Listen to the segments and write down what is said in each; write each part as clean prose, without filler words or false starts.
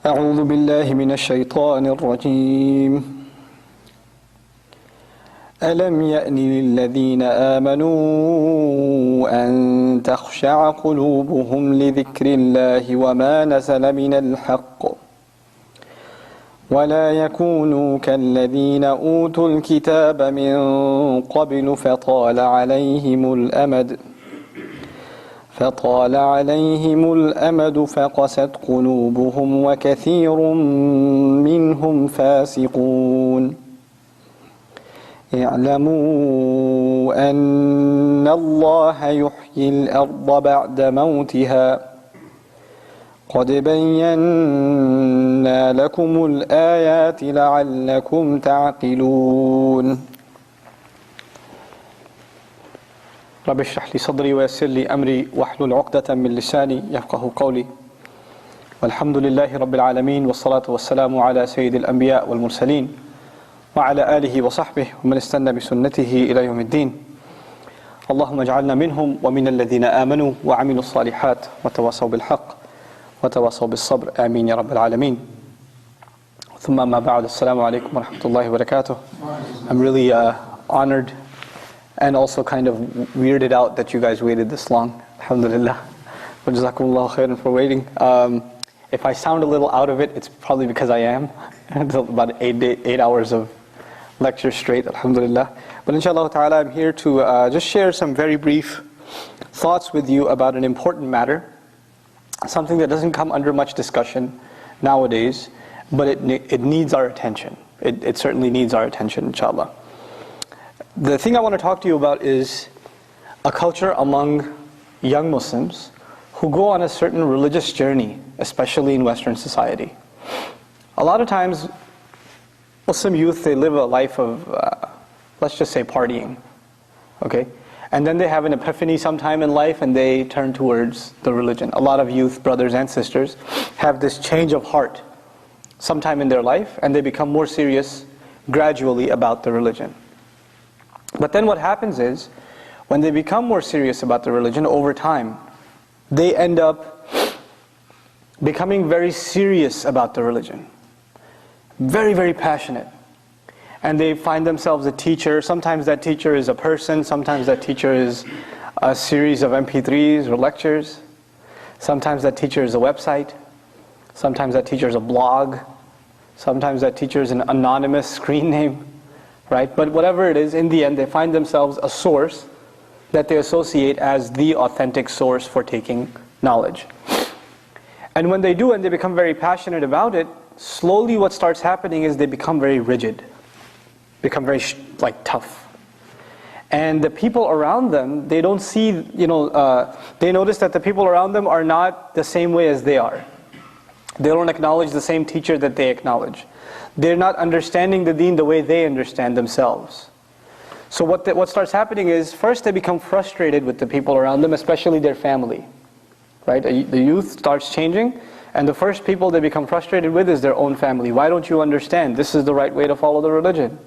أعوذ بالله من الشيطان الرجيم ألم يأن للذين آمنوا أن تخشع قلوبهم لذكر الله وما نزل من الحق ولا يكونوا كالذين أوتوا الكتاب من قبل فطال عليهم الأمد فقست قلوبهم وكثير منهم فاسقون اعلموا أن الله يحيي الأرض بعد موتها قد بينا لكم الآيات لعلكم تعقلون رب اشرح لي صدري ويسر لي أمري واحلل عقدة من لساني يفقه قولي والحمد لله رب العالمين والصلاة والسلام على سيد الأنبياء والمرسلين وعلى آله وصحبه ومن استنى بسنته إلى يوم الدين اللهم اجعلنا منهم ومن الذين آمنوا وعملوا الصالحات وتواصوا بالحق وتواصوا بالصبر آمين يا رب العالمين ثم ما بعد السلام عليكم ورحمة الله وبركاته. I'm really honored and also kind of weirded out that you guys waited this long. Alhamdulillah. Wa jazakumullahu khairan for waiting. If I sound a little out of it, it's probably because I am. It's about 8 hours of lecture straight, alhamdulillah. But inshallah ta'ala, I'm here to just share some very brief thoughts with you about an important matter. Something that doesn't come under much discussion nowadays, but it needs our attention. It certainly needs our attention, inshallah. The thing I want to talk to you about is a culture among young Muslims who go on a certain religious journey, especially in Western society. A lot of times, Muslim youth, they live a life of, let's just say, partying. Okay? And then they have an epiphany sometime in life and they turn towards the religion. A lot of youth, brothers and sisters, have this change of heart sometime in their life and they become more serious gradually about the religion. But then what happens is, when they become more serious about the religion over time, they end up becoming very serious about the religion. Very, very passionate. And they find themselves a teacher. Sometimes that teacher is a person. Sometimes that teacher is a series of MP3s or lectures. Sometimes that teacher is a website. Sometimes that teacher is a blog. Sometimes that teacher is an anonymous screen name. Right? But whatever it is, in the end they find themselves a source that they associate as the authentic source for taking knowledge. And when they do and they become very passionate about it, slowly what starts happening is they become very rigid. Become very tough. And the people around them, they don't see, they notice that the people around them are not the same way as they are. They don't acknowledge the same teacher that they acknowledge. They're not understanding the deen the way they understand themselves. So what starts happening is, first they become frustrated with the people around them, especially their family. Right? The youth starts changing, and the first people they become frustrated with is their own family. Why don't you understand? This is the right way to follow the religion.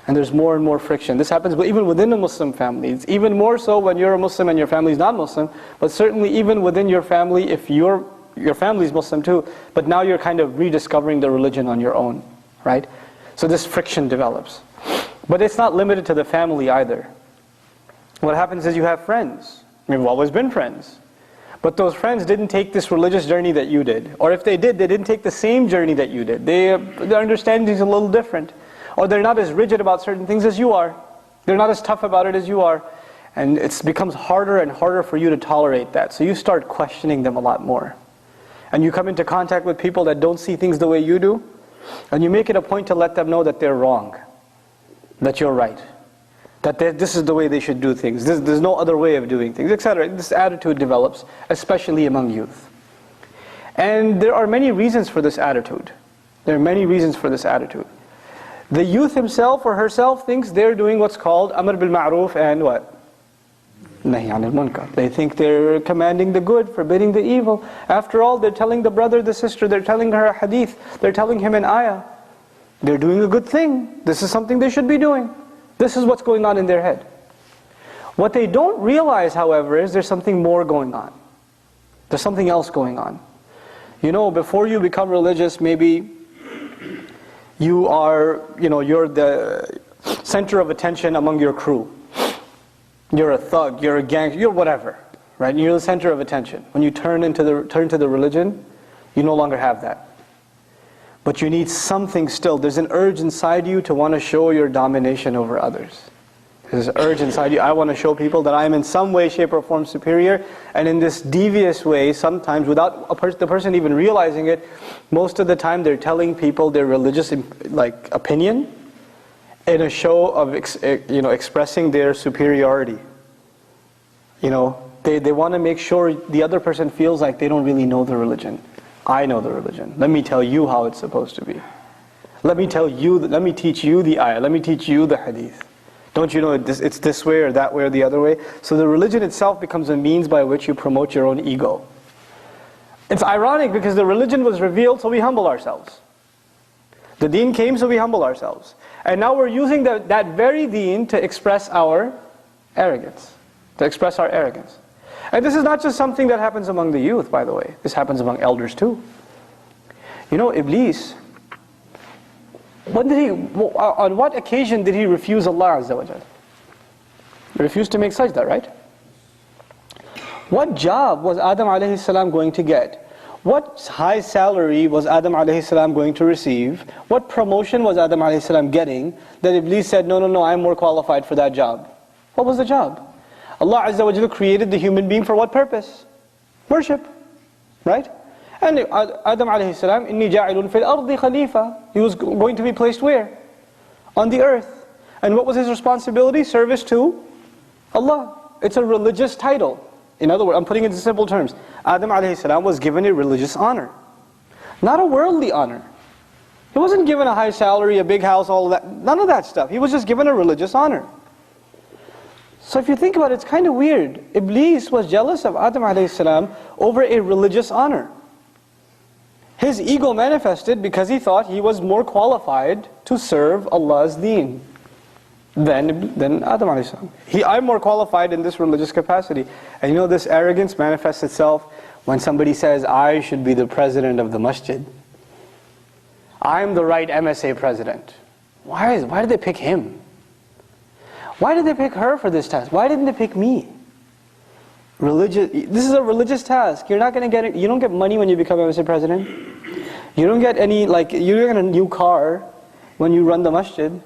And there's more and more friction. This happens even within a Muslim family. It's even more so when you're a Muslim and your family is not Muslim, but certainly even within your family, if your family is Muslim too, but now you're kind of rediscovering the religion on your own. Right? So this friction develops. But it's not limited to the family either. What happens is you have friends. We've always been friends. But those friends didn't take this religious journey that you did. Or if they did, they didn't take the same journey that you did. Their understanding is a little different. Or they're not as rigid about certain things as you are. They're not as tough about it as you are. And it becomes harder and harder for you to tolerate that. So you start questioning them a lot more. And you come into contact with people that don't see things the way you do. And you make it a point to let them know that they're wrong, that you're right, that this is the way they should do things, there's no other way of doing things, etc. This attitude develops, especially among youth. And there are many reasons for this attitude. There are many reasons for this attitude. The youth himself or herself thinks they're doing what's called Amr bil Ma'ruf and what? Nahi anil munkar. They think they're commanding the good, forbidding the evil. After all, they're telling the brother, the sister, they're telling her a hadith, they're telling him an ayah. They're doing a good thing. This is something they should be doing. This is what's going on in their head. What they don't realize, however, is there's something more going on. There's something else going on. You know, before you become religious, maybe you are, you're the center of attention among your crew. You're a thug, you're a gangster, you're whatever, right? You're the center of attention. When you turn to the religion, you no longer have that. But you need something still. There's an urge inside you to want to show your domination over others. There's an urge inside you. I want to show people that I am in some way, shape or form superior. And in this devious way, sometimes without the person even realizing it, most of the time they're telling people their religious opinion in a show of expressing their superiority. They want to make sure the other person feels like they don't really know the religion. I know the religion. Let me tell you how it's supposed to be. Let me teach you the ayah. Let me teach you the hadith. Don't you know it's this way or that way or the other way? So the religion itself becomes a means by which you promote your own ego. It's ironic because the religion was revealed so we humble ourselves. The deen came so we humble ourselves. And now we're using that very deen to express our arrogance. And this is not just something that happens among the youth, by the way. This happens among elders too. Iblis, on what occasion did he refuse Allah Azza wa Jal? He refused to make sajda, right? What job was Adam alayhi salam going to get? What high salary was Adam alayhi salam going to receive? What promotion was Adam alayhi salam getting that Iblis said, no, I'm more qualified for that job? What was the job? Allah Azza wa Jal created the human being for what purpose? Worship, right? And Adam alayhi salam, inni ja'ilun fil ardi khalifa. He was going to be placed where? On the earth. And what was his responsibility? Service to Allah. It's a religious title. In other words, I'm putting it in simple terms. Adam alayhi salam was given a religious honor, not a worldly honor. He wasn't given a high salary, a big house, all of that. None of that stuff. He was just given a religious honor. So if you think about it, it's kind of weird. Iblis was jealous of Adam alayhi salam over a religious honor. His ego manifested because he thought he was more qualified to serve Allah's deen than Adam alayhi salam. I'm more qualified in this religious capacity. And this arrogance manifests itself when somebody says, I should be the president of the masjid. I'm the right MSA president. Why did they pick him? Why did they pick her for this task? Why didn't they pick me? This is a religious task. You're not going to get it. You don't get money when you become MSA president. You don't get you don't get a new car when you run the masjid.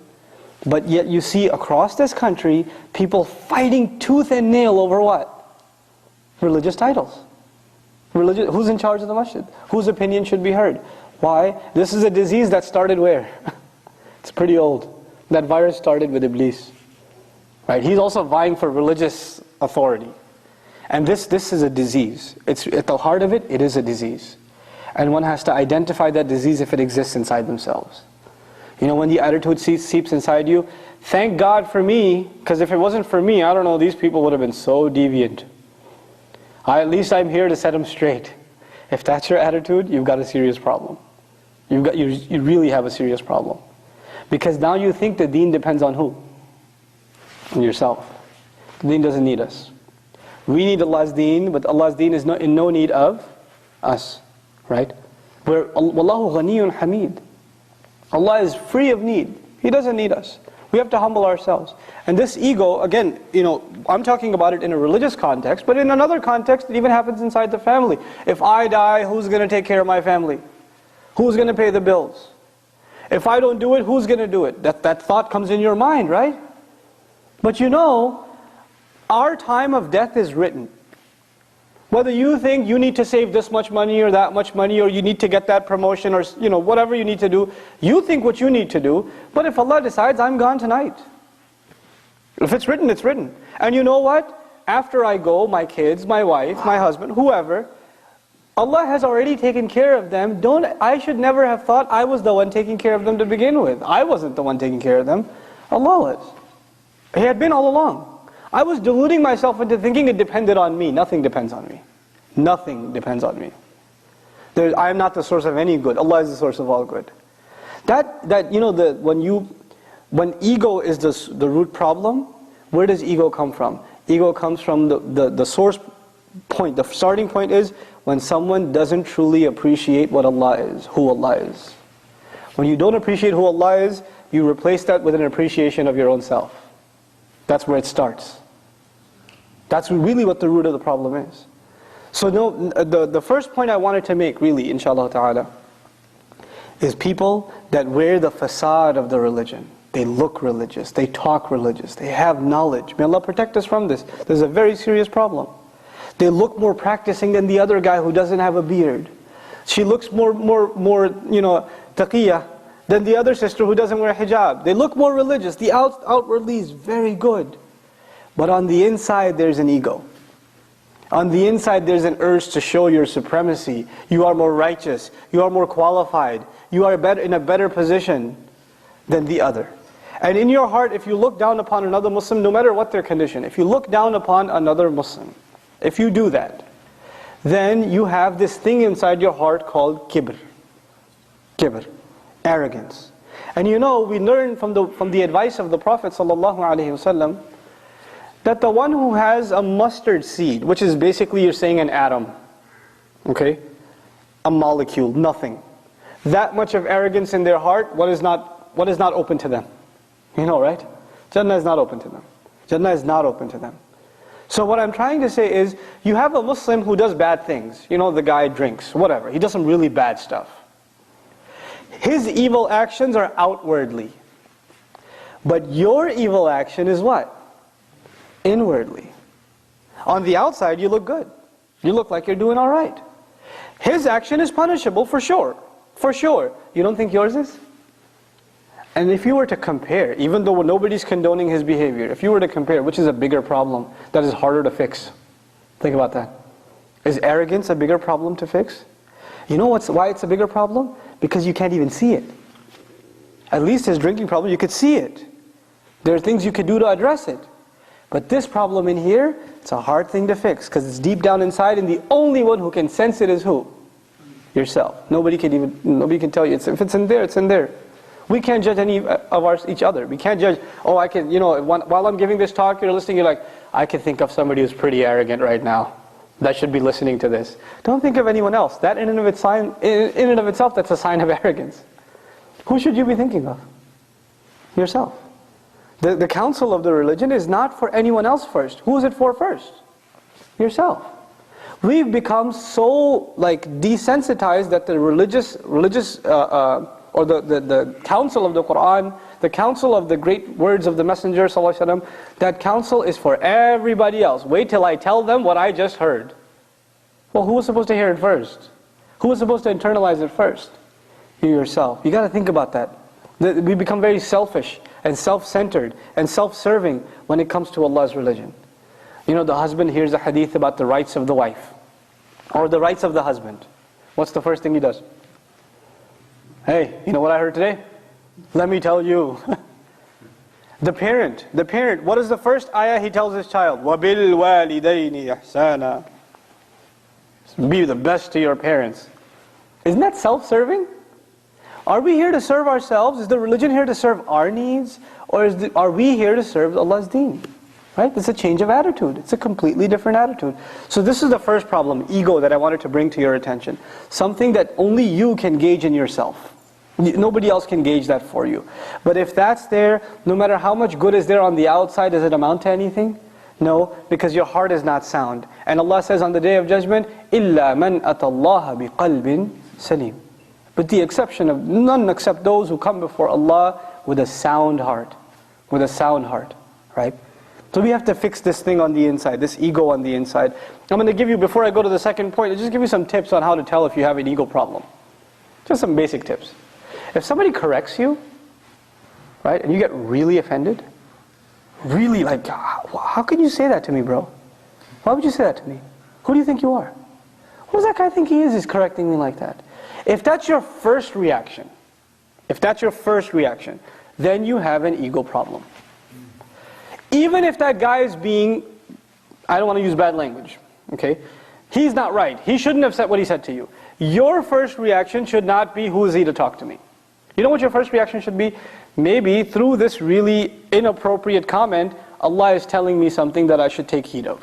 But yet you see across this country, people fighting tooth and nail over what? Religious titles. Who's in charge of the masjid? Whose opinion should be heard? Why? This is a disease that started where? It's pretty old. That virus started with Iblis. Right? He's also vying for religious authority. And this is a disease. It's at the heart of it, it is a disease. And one has to identify that disease if it exists inside themselves. When the attitude seeps inside you, thank God for me, because if it wasn't for me, I don't know, these people would have been so deviant. At least I'm here to set them straight. If that's your attitude, you've got a serious problem. You really have a serious problem. Because now you think the deen depends on who? On yourself. The deen doesn't need us. We need Allah's deen, but Allah's deen is in no need of us. Right? Wallahu ghaniyun hamid. Allah is free of need. He doesn't need us. We have to humble ourselves. And this ego, again, I'm talking about it in a religious context, but in another context, it even happens inside the family. If I die, who's going to take care of my family? Who's going to pay the bills? If I don't do it, who's going to do it? That thought comes in your mind, right? But our time of death is written. Whether you think you need to save this much money or that much money, or you need to get that promotion, or whatever you need to do, you think what you need to do. But if Allah decides, I'm gone tonight. If it's written, it's written. And you know what? After I go, my kids, my wife, my husband, whoever, Allah has already taken care of them. I should never have thought I was the one taking care of them to begin with. I wasn't the one taking care of them. Allah was. He had been all along. I was deluding myself into thinking it depended on me. Nothing depends on me. Nothing depends on me. I am not the source of any good. Allah is the source of all good. When ego is the root problem, where does ego come from? Ego comes from the source point. The starting point is when someone doesn't truly appreciate what Allah is, who Allah is. When you don't appreciate who Allah is, you replace that with an appreciation of your own self. That's where it starts. That's really what the root of the problem is. So no, the first point I wanted to make, really, inshallah ta'ala, is people that wear the facade of the religion. They look religious, they talk religious, they have knowledge. May Allah protect us from this. There's a very serious problem. They look more practicing than the other guy who doesn't have a beard. She looks more taqiyah than the other sister who doesn't wear a hijab. They look more religious. The outwardly is very good. But on the inside there's an ego. On the inside there's an urge to show your supremacy. You are more righteous. You are more qualified. You are in a better position than the other. And in your heart, if you look down upon another Muslim, no matter what their condition, if you look down upon another Muslim, if you do that, then you have this thing inside your heart called kibr. Kibr, arrogance. And we learn from the advice of the Prophet ﷺ that the one who has a mustard seed, which is basically you're saying an atom, okay, a molecule, nothing, that much of arrogance in their heart, what is not open to them? Right? Jannah is not open to them. Jannah is not open to them. So what I'm trying to say is, you have a Muslim who does bad things. The guy drinks, whatever. He does some really bad stuff. His evil actions are outwardly. But your evil action is what? Inwardly. On the outside, you look good. You look like you're doing all right. His action is punishable for sure. For sure. You don't think yours is? And if you were to compare, even though nobody's condoning his behavior, if you were to compare, which is a bigger problem that is harder to fix? Think about that. Is arrogance a bigger problem to fix? You know why it's a bigger problem? Because you can't even see it. At least his drinking problem, you could see it. There are things you could do to address it. But this problem in here, it's a hard thing to fix because it's deep down inside, and the only one who can sense it is who? Yourself. Nobody can tell you. If it's in there, it's in there. We can't judge any of each other. We can't judge, I can, while I'm giving this talk, you're listening, you're like, I can think of somebody who's pretty arrogant right now that should be listening to this. Don't think of anyone else. That in and of itself, that's a sign of arrogance. Who should you be thinking of? Yourself. The counsel of the religion is not for anyone else first. Who is it for first? Yourself. We've become so desensitized that the religious or the counsel of the Qur'an, the counsel of the great words of the Messenger ﷺ, that counsel is for everybody else. Wait till I tell them what I just heard. Well, who was supposed to hear it first? Who was supposed to internalize it first? You yourself. You got to think about that. We become very selfish and self-centered and self-serving when it comes to Allah's religion. The husband hears a hadith about the rights of the wife, or the rights of the husband. What's the first thing he does? Hey, you know what I heard today? Let me tell you. The parent, what is the first ayah he tells his child? وَبِالْوَالِدَيْنِ إِحْسَانًا. Be the best to your parents. Isn't that self-serving? Are we here to serve ourselves? Is the religion here to serve our needs? Or are we here to serve Allah's deen? Right? It's a change of attitude. It's a completely different attitude. So this is the first problem, ego, that I wanted to bring to your attention. Something that only you can gauge in yourself. Nobody else can gauge that for you. But if that's there, no matter how much good is there on the outside, does it amount to anything? No, because your heart is not sound. And Allah says on the Day of Judgment, إِلَّا مَنْ أَتَى اللَّهَ بِقَلْبٍ سَلِيمٍ. With the exception of none except those who come before Allah with a sound heart. With a sound heart. Right? So we have to fix this thing on the inside, this ego on the inside. I'm going to give you, before I go to the second point, I'll just give you some tips on how to tell if you have an ego problem. Just some basic tips. If somebody corrects you, right, and you get really offended, really how can you say that to me, bro? Why would you say that to me? Who do you think you are? Who does that guy think he is? He's correcting me like that. If that's your first reaction, then you have an ego problem. Even if that guy is being, I don't want to use bad language, okay? He's not right. He shouldn't have said what he said to you. Your first reaction should not be, who is he to talk to me? You know what your first reaction should be? Maybe through this really inappropriate comment, Allah is telling me something that I should take heed of.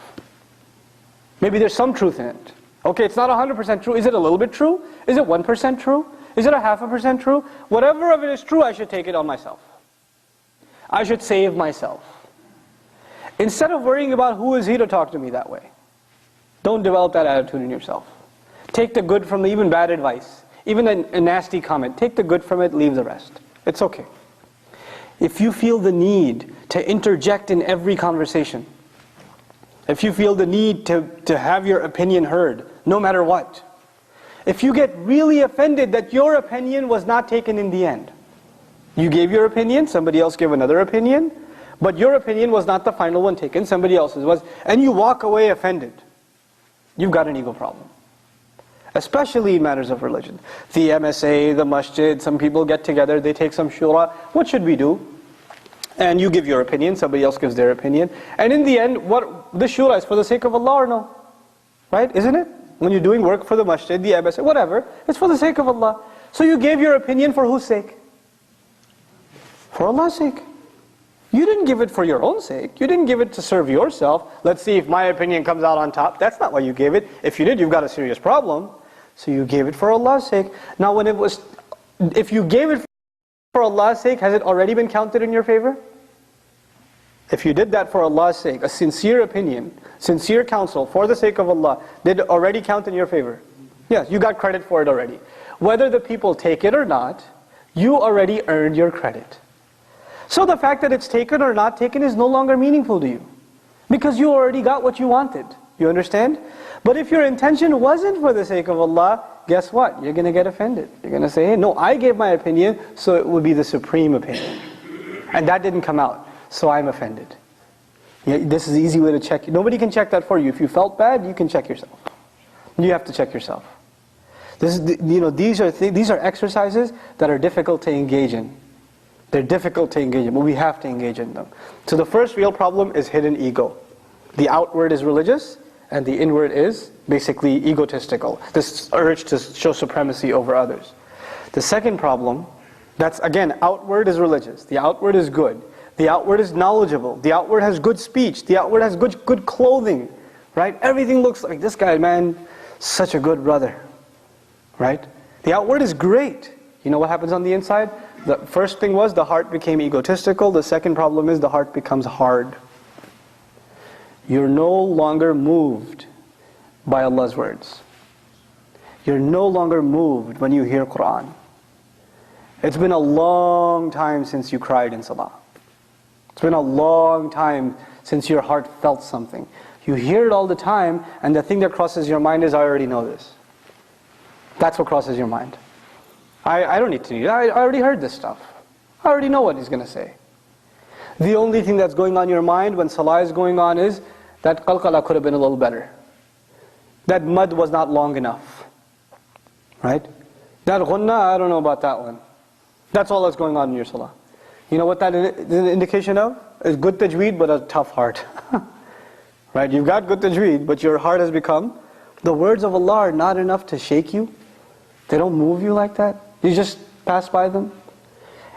Maybe there's some truth in it. Okay, it's not 100% true. Is it a little bit true? Is it 1% true? Is it a 0.5% true? Whatever of it is true, I should take it on myself. I should save myself. Instead of worrying about who is he to talk to me that way. Don't develop that attitude in yourself. Take the good from even bad advice. Even a nasty comment. Take the good from it, leave the rest. It's okay. If you feel the need to interject in every conversation, if you feel the need to have your opinion heard, no matter what, if you get really offended that your opinion was not taken in the end, you gave your opinion, somebody else gave another opinion, but your opinion was not the final one taken, somebody else's was, and you walk away offended, you've got an ego problem. Especially in matters of religion. The MSA, the masjid, some people get together, they take some shura. What should we do? And you give your opinion, somebody else gives their opinion. And in the end, what the shura is for the sake of Allah or no? Right? Isn't it? When you're doing work for the masjid, the MSA, whatever, it's for the sake of Allah. So you gave your opinion for whose sake? For Allah's sake. You didn't give it for your own sake. You didn't give it to serve yourself. Let's see if my opinion comes out on top. That's not why you gave it. If you did, you've got a serious problem. So you gave it for Allah's sake. Now if you gave it for Allah's sake, has it already been counted in your favor? If you did that for Allah's sake, a sincere opinion, sincere counsel for the sake of Allah, did it already count in your favor? Yes, you got credit for it already. Whether the people take it or not, you already earned your credit. So the fact that it's taken or not taken is no longer meaningful to you. Because you already got what you wanted. You understand? But if your intention wasn't for the sake of Allah, guess what? You're going to get offended. You're going to say, hey, no, I gave my opinion, so it would be the supreme opinion. And that didn't come out, so I'm offended. Yeah, this is an easy way to check. Nobody can check that for you. If you felt bad, you can check yourself. You have to check yourself. These are exercises that are difficult to engage in. They're difficult to engage in, but we have to engage in them. So the first real problem is hidden ego. The outward is religious, and the inward is basically egotistical. This urge to show supremacy over others. The second problem, that's again, outward is religious. The outward is good. The outward is knowledgeable. The outward has good speech. The outward has good clothing. Right? Everything looks like this guy, man, such a good brother. Right? The outward is great. You know what happens on the inside? The first thing was the heart became egotistical. The second problem is the heart becomes hard. You're no longer moved by Allah's words. You're no longer moved when you hear Qur'an. It's been a long time since you cried in salah. It's been a long time since your heart felt something. You hear it all the time, and the thing that crosses your mind is, I already know this. That's what crosses your mind. I don't need to read it. I already heard this stuff. I already know what he's going to say. The only thing that's going on in your mind when salah is going on is that qalqala could have been a little better. That mud was not long enough. Right? That ghunna, I don't know about that one. That's all that's going on in your salah. You know what that is an indication of? It's good tajweed but a tough heart. Right? You've got good tajweed, but your heart has become, the words of Allah are not enough to shake you. They don't move you like that. You just pass by them.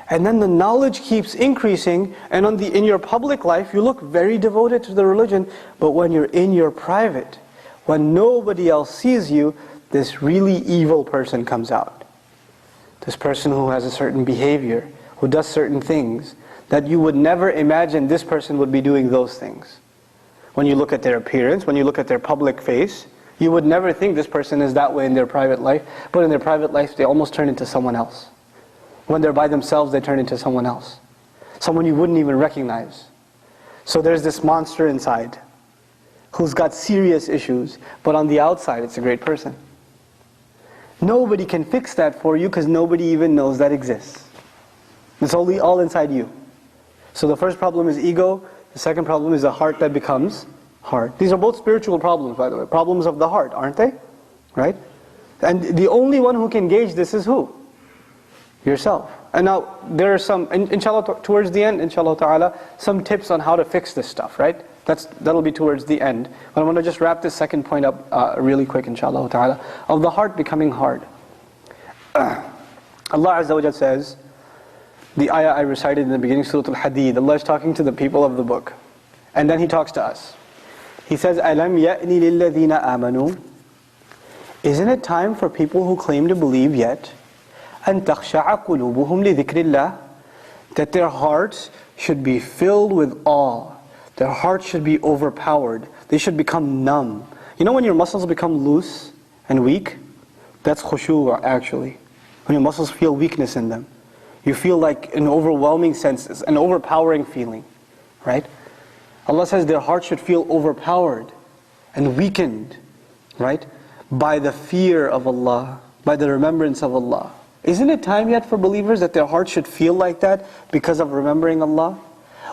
And then the knowledge keeps increasing, and in your public life, you look very devoted to the religion, but when you're in your private, when nobody else sees you, this really evil person comes out. This person who has a certain behavior, who does certain things, that you would never imagine this person would be doing those things. When you look at their appearance, when you look at their public face, you would never think this person is that way in their private life, but in their private life they almost turn into someone else. When they're by themselves, they turn into someone else. Someone you wouldn't even recognize. So there's this monster inside, who's got serious issues, but on the outside it's a great person. Nobody can fix that for you because nobody even knows that exists. It's only all inside you. So the first problem is ego, the second problem is a heart that becomes hard. These are both spiritual problems, by the way. Problems of the heart, aren't they? Right? And the only one who can gauge this is who? Yourself. And now, there are some, inshallah, towards the end, inshallah ta'ala, some tips on how to fix this stuff, right? That'll be towards the end. But I want to just wrap this second point up really quick, inshallah ta'ala, of the heart becoming hard. Allah Azza wa Jalla says, the ayah I recited in the beginning, Surah Al-Hadid, Allah is talking to the people of the book. And then He talks to us. He says, أَلَمْ يَأْنِ لِلَّذِينَ آمَنُوا Isn't it time for people who claim to believe yet, أَن تَخْشَعَ قُلُوبُهُمْ لِذِكْرِ اللَّهِ, that their hearts should be filled with awe, their hearts should be overpowered, they should become numb. You know when your muscles become loose and weak? That's khushu' actually. When your muscles feel weakness in them. You feel like an overwhelming sense, an overpowering feeling. Right? Allah says their hearts should feel overpowered and weakened. Right? By the fear of Allah, by the remembrance of Allah. Isn't it time yet for believers that their hearts should feel like that because of remembering Allah?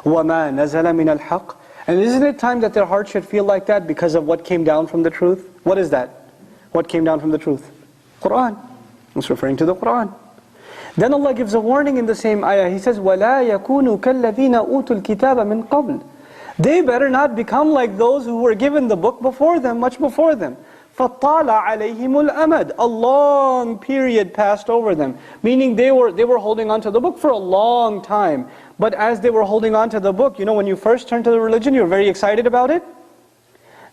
وَمَا نَزَلَ مِنَ الْحَقِّ. And isn't it time that their hearts should feel like that because of what came down from the truth? What is that? What came down from the truth? Quran. It's referring to the Quran. Then Allah gives a warning in the same ayah. He says, وَلَا يَكُونُوا كَالَّذِينَ أُوتُوا الْكِتَابَ مِنْ قَبْلِ. They better not become like those who were given the book before them, much before them. فَطَّالَ عَلَيْهِمُ الْأَمَدِ. A long period passed over them. Meaning they were holding on to the book for a long time. But as they were holding on to the book, you know when you first turned to the religion, you were very excited about it?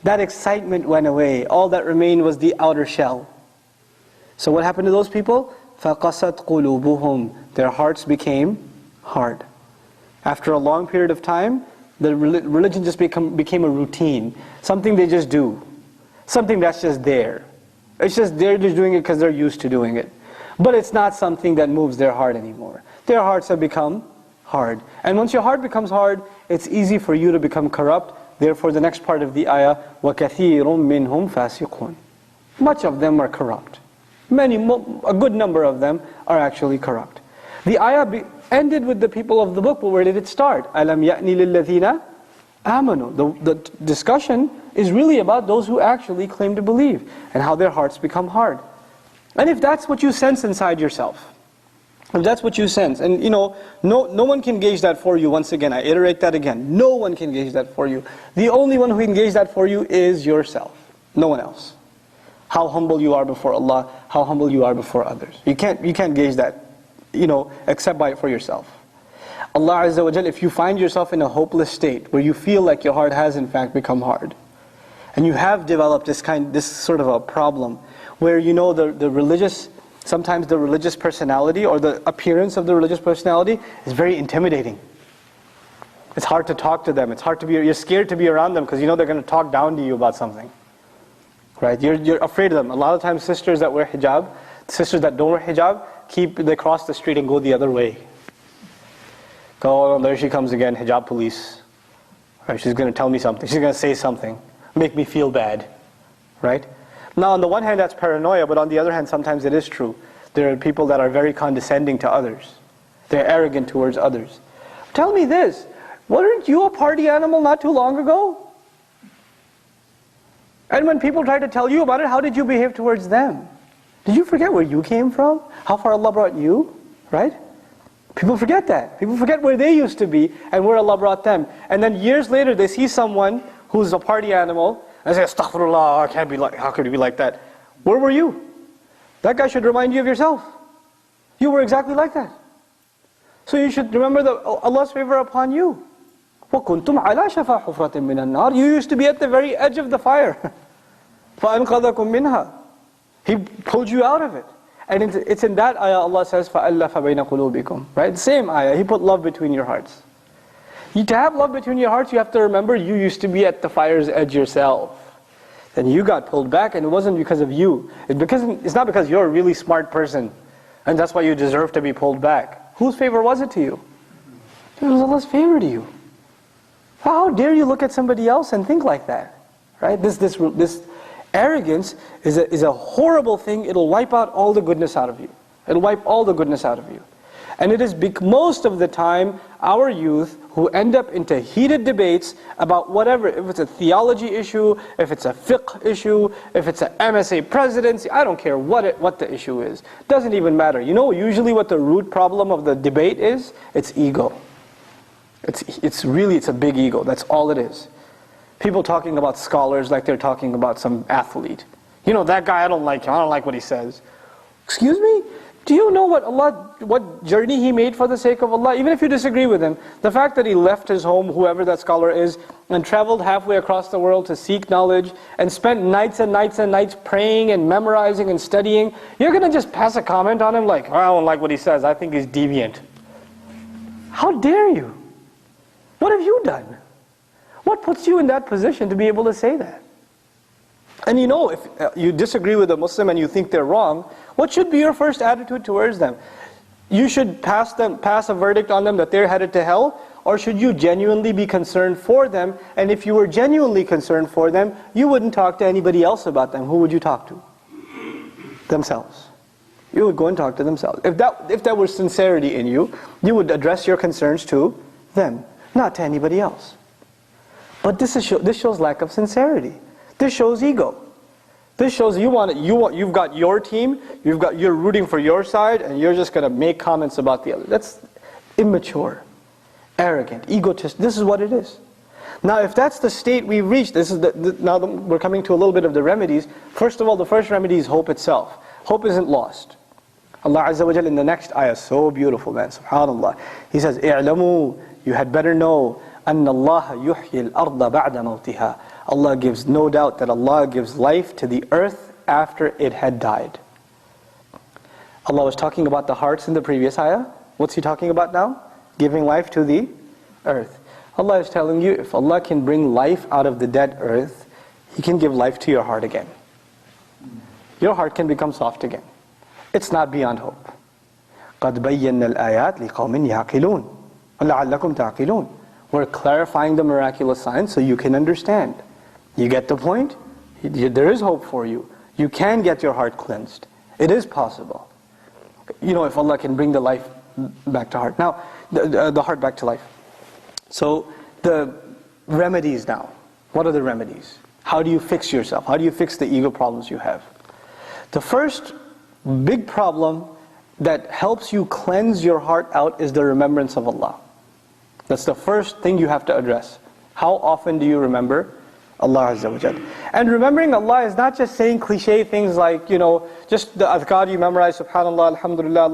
That excitement went away. All that remained was the outer shell. So what happened to those people? فَقَسَتْ قُلُوبُهُمْ. Their hearts became hard. After a long period of time, the religion just became a routine. Something they just do. Something that's just there. It's just they're just doing it because they're used to doing it. But it's not something that moves their heart anymore. Their hearts have become hard. And once your heart becomes hard, it's easy for you to become corrupt. Therefore the next part of the ayah, وَكَثِيرٌ مِّنْهُمْ فَاسِقُونَ. Much of them are corrupt. A good number of them are actually corrupt. The ayah ended with the people of the book, but where did it start? أَلَمْ يَأْنِ لِلَّذِينَ آمَنُوا. The discussion is really about those who actually claim to believe and how their hearts become hard. And if that's what you sense inside yourself, if that's what you sense, and you know, no one can gauge that for you. Once again, I iterate that again. No one can gauge that for you. The only one who can gauge that for you is yourself. No one else. How humble you are before Allah, how humble you are before others. You can't gauge that, except by it for yourself. Allah Azza wa Jal, if you find yourself in a hopeless state where you feel like your heart has in fact become hard, and you have developed this sort of a problem where sometimes the religious personality or the appearance of the religious personality is very intimidating. It's hard to talk to them. You're scared to be around them because you know they're going to talk down to you about something. Right? You're afraid of them. A lot of times sisters that wear hijab, sisters that don't wear hijab, they cross the street and go the other way. Oh, there she comes again, hijab police. Right? She's going to tell me something. She's going to say something. Make me feel bad. Right? Now on the one hand that's paranoia, but on the other hand sometimes it is true. There are people that are very condescending to others. They're arrogant towards others. Tell me this, weren't you a party animal not too long ago? And when people try to tell you about it, how did you behave towards them? Did you forget where you came from? How far Allah brought you? Right? People forget that. People forget where they used to be and where Allah brought them. And then years later they see someone who's a party animal and say, Astaghfirullah, how could you be like that? Where were you? That guy should remind you of yourself. You were exactly like that. So you should remember Allah's favor upon you. وَكُنْتُمْ عَلَى شَفَا حُفْرَةٍ مِّنَ النَّارِ. You used to be at the very edge of the fire. فَأَنْقَذَكُمْ مِنْهَا. He pulled you out of it. And it's in that ayah Allah says, فَأَلَّفَ بَيْنَ قُلُوبِكُمْ. Right? The same ayah. He put love between your hearts. To have love between your hearts, you have to remember you used to be at the fire's edge yourself. Then you got pulled back, and it wasn't because of you. It's not because you're a really smart person, and that's why you deserve to be pulled back. Whose favor was it to you? It was Allah's favor to you. How dare you look at somebody else and think like that? Right? This arrogance is a horrible thing. It'll wipe out all the goodness out of you. It'll wipe all the goodness out of you. And it is most of the time our youth who end up into heated debates about whatever, if it's a theology issue, if it's a fiqh issue, if it's an MSA presidency, I don't care what the issue is. Doesn't even matter. You know usually what the root problem of the debate is? It's ego. It's a big ego. That's all it is. People talking about scholars like they're talking about some athlete. You know, that guy, I don't like him. I don't like what he says. Excuse me? Do you know what journey he made for the sake of Allah? Even if you disagree with him, the fact that he left his home, whoever that scholar is, and traveled halfway across the world to seek knowledge, and spent nights and nights and nights praying and memorizing and studying, you're going to just pass a comment on him like, I don't like what he says, I think he's deviant. How dare you? What have you done? What puts you in that position to be able to say that? And you know, if you disagree with a Muslim and you think they're wrong, what should be your first attitude towards them? You should pass a verdict on them that they're headed to hell, or should you genuinely be concerned for them? And if you were genuinely concerned for them, you wouldn't talk to anybody else about them. Who would you talk to? Themselves. You would go and talk to themselves. If there was sincerity in you, you would address your concerns to them, not to anybody else. But this shows lack of sincerity. This shows ego. This shows you've got your team, you're rooting for your side, and you're just going to make comments about the other. That's immature, arrogant, egotist. This is what it is. Now, if that's the state we've reached, now we're coming to a little bit of the remedies. First of all, the first remedy is hope itself. Hope isn't lost. Allah Azza wa Jal in the next ayah, so beautiful, man, subhanallah. He says, "I'lamu, you had better know, anna Allah yuhyi al-arda ba'da mawtiha." Allah gives, no doubt that Allah gives life to the earth after it had died. Allah was talking about the hearts in the previous ayah. What's He talking about now? Giving life to the earth. Allah is telling you, if Allah can bring life out of the dead earth, He can give life to your heart again. Your heart can become soft again. It's not beyond hope. قَدْ بَيَّنَّا الْآيَاتِ لِقَوْمٍ يَعْقِلُونَ وَلَعَلَّكُمْ تَعْقِلُونَ. We're clarifying the miraculous signs so you can understand. You get the point? There is hope for you. You can get your heart cleansed. It is possible. You know, if Allah can bring the life back to heart. Now, the heart back to life. So, the remedies now. What are the remedies? How do you fix yourself? How do you fix the ego problems you have? The first big problem that helps you cleanse your heart out is the remembrance of Allah. That's the first thing you have to address. How often do you remember Allah Azza wa Jal? And remembering Allah is not just saying cliche things like, you know, just the adhkar you memorize, subhanallah, alhamdulillah,